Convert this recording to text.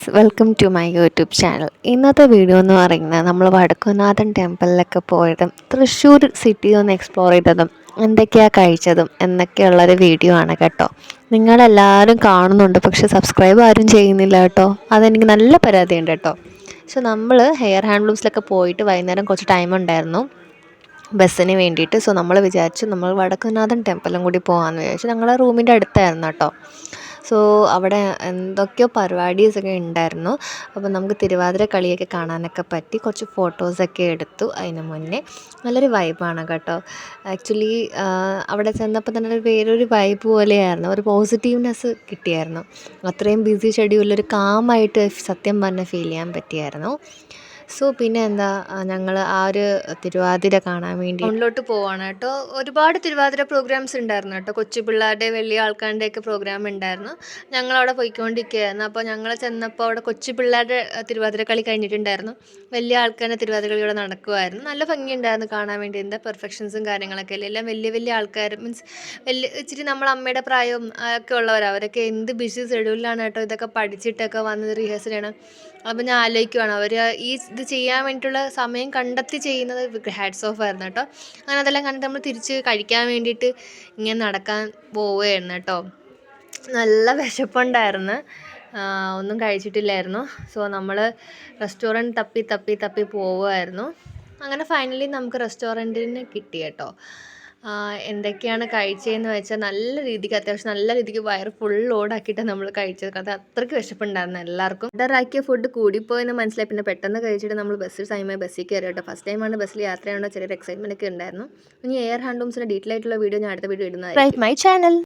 Welcome to my YouTube channel. ഇന്നത്തെ video എന്ന് പറയുന്നത് നമ്മൾ വടക്കുംനാഥൻ ടെമ്പിളിലൊക്കെ പോയതും തൃശ്ശൂർ സിറ്റി ഒന്ന് എക്സ്പ്ലോർ ചെയ്തതും എന്തൊക്കെയാണ് കഴിച്ചതും എന്നൊക്കെയുള്ളൊരു വീഡിയോ ആണ് കേട്ടോ. നിങ്ങളെല്ലാവരും കാണുന്നുണ്ട്, പക്ഷെ സബ്സ്ക്രൈബ് ആരും ചെയ്യുന്നില്ല കേട്ടോ. അതെനിക്ക് നല്ല പരാതിയുണ്ട് കേട്ടോ. സോ നമ്മൾ ഹെയർ ഹാൻഡ്ലൂംസിലൊക്കെ പോയിട്ട് വൈകുന്നേരം കുറച്ച് ടൈം ഉണ്ടായിരുന്നു ബസ്സിന് വേണ്ടിയിട്ട്. സോ നമ്മൾ വിചാരിച്ചു നമ്മൾ വടക്കുംനാഥൻ ടെമ്പിളും കൂടി പോകാമെന്ന് വിചാരിച്ചു. ഞങ്ങളെ റൂമിൻ്റെ അടുത്തായിരുന്നു കേട്ടോ. സോ അവിടെ എന്തൊക്കെയോ പരിപാടീസൊക്കെ ഉണ്ടായിരുന്നു. അപ്പോൾ നമുക്ക് തിരുവാതിര കളിയൊക്കെ കാണാനൊക്കെ പറ്റി. കുറച്ച് ഫോട്ടോസൊക്കെ എടുത്തു. അതിന് മുന്നേ നല്ലൊരു വൈബാണ് കേട്ടോ. ആക്ച്വലി അവിടെ ചെന്നപ്പോൾ തന്നെ വേറൊരു വൈബ് പോലെയായിരുന്നു. ഒരു പോസിറ്റീവ്നെസ് കിട്ടിയായിരുന്നു. അത്രയും ബിസി ഷെഡ്യൂളിൽ കാമായിട്ട് സത്യം പറഞ്ഞാൽ ഫീൽ ചെയ്യാൻ പറ്റിയായിരുന്നു. സോ പിന്നെ എന്താ, ഞങ്ങൾ ആ ഒരു തിരുവാതിര കാണാൻ വേണ്ടി ടൗണിലോട്ട് പോവാണ് കേട്ടോ. ഒരുപാട് തിരുവാതിര പ്രോഗ്രാംസ് ഉണ്ടായിരുന്നു കേട്ടോ. കൊച്ചു പിള്ളേരുടെ വലിയ ആൾക്കാരുടെയൊക്കെ പ്രോഗ്രാം ഉണ്ടായിരുന്നു. ഞങ്ങളവിടെ പോയിക്കൊണ്ടിരിക്കുകയായിരുന്നു. അപ്പോൾ ഞങ്ങൾ ചെന്നപ്പോൾ അവിടെ കൊച്ചു പിള്ളേരുടെ തിരുവാതിര കളി കഴിഞ്ഞിട്ടുണ്ടായിരുന്നു. വലിയ ആൾക്കാരുടെ തിരുവാതിര കളി ഇവിടെ നടക്കുമായിരുന്നു. നല്ല ഭംഗിയുണ്ടായിരുന്നു കാണാൻ വേണ്ടി. എന്താ പെർഫെക്ഷൻസും കാര്യങ്ങളൊക്കെ അല്ലേ. എല്ലാം വലിയ വലിയ ആൾക്കാർ, മീൻസ് ഇച്ചിരി നമ്മൾ അമ്മയുടെ പ്രായവും ഒക്കെ ഉള്ളവർ. അവരൊക്കെ എന്ത് ബിസി ഷെഡ്യൂളിലാണ് കേട്ടോ ഇതൊക്കെ പഠിച്ചിട്ടൊക്കെ വന്നത് റിഹേഴ്സൽ ചെയ്യണം. അപ്പോൾ ഞാൻ ആലോചിക്കുവാണ്, അവർ ഈ ഇത് ചെയ്യാൻ വേണ്ടിയിട്ടുള്ള സമയം കണ്ടെത്തി ചെയ്യുന്നത് ഹാറ്റ്സ് ഓഫ് ആയിരുന്നു കേട്ടോ. അങ്ങനെ അതെല്ലാം കണ്ടിട്ട് നമ്മൾ തിരിച്ച് കഴിക്കാൻ വേണ്ടിയിട്ട് ഇങ്ങനെ നടക്കാൻ പോവുകയായിരുന്നു കേട്ടോ. നല്ല വിശപ്പുണ്ടായിരുന്നു, ഒന്നും കഴിച്ചിട്ടില്ലായിരുന്നു. സോ നമ്മൾ റെസ്റ്റോറൻറ്റ് തപ്പി തപ്പി തപ്പി പോവുമായിരുന്നു. അങ്ങനെ ഫൈനലി നമുക്ക് റെസ്റ്റോറൻറ്റിന് കിട്ടി കേട്ടോ. എന്തൊക്കെയാണ് കഴിച്ചതെന്ന് വെച്ചാൽ നല്ല രീതിക്ക്, അത്യാവശ്യം നല്ല രീതിക്ക് വയറ് ഫുൾ ലോഡാക്കിയിട്ടാണ് നമ്മൾ കഴിച്ചത്. അത് അത്രയ്ക്ക് വിശപ്പുണ്ടായിരുന്നു എല്ലാവർക്കും. ഓർഡറാക്കിയ ഫുഡ് കൂടിപ്പോയെന്ന് മനസ്സിലായി. പിന്നെ പെട്ടെന്ന് കഴിച്ചിട്ട് നമ്മൾ ബസ്സിൽ കയറി കേട്ടോ. ഫസ്റ്റ് ടൈമാണ് ബസ്സിൽ യാത്ര ചെയ്യേണ്ട ചെറിയൊരു എക്സൈറ്റ്മെൻറ്റ് ഒക്കെ ഉണ്ടായിരുന്നു. ഇനി എയർ ഹാൻഡ്ലൂംസിൻ്റെ ഡീറ്റെയിൽ ആയിട്ടുള്ള വീഡിയോ ഞാൻ അടുത്ത വീഡിയോ ഇടുന്നതായിരിക്കും. My channel.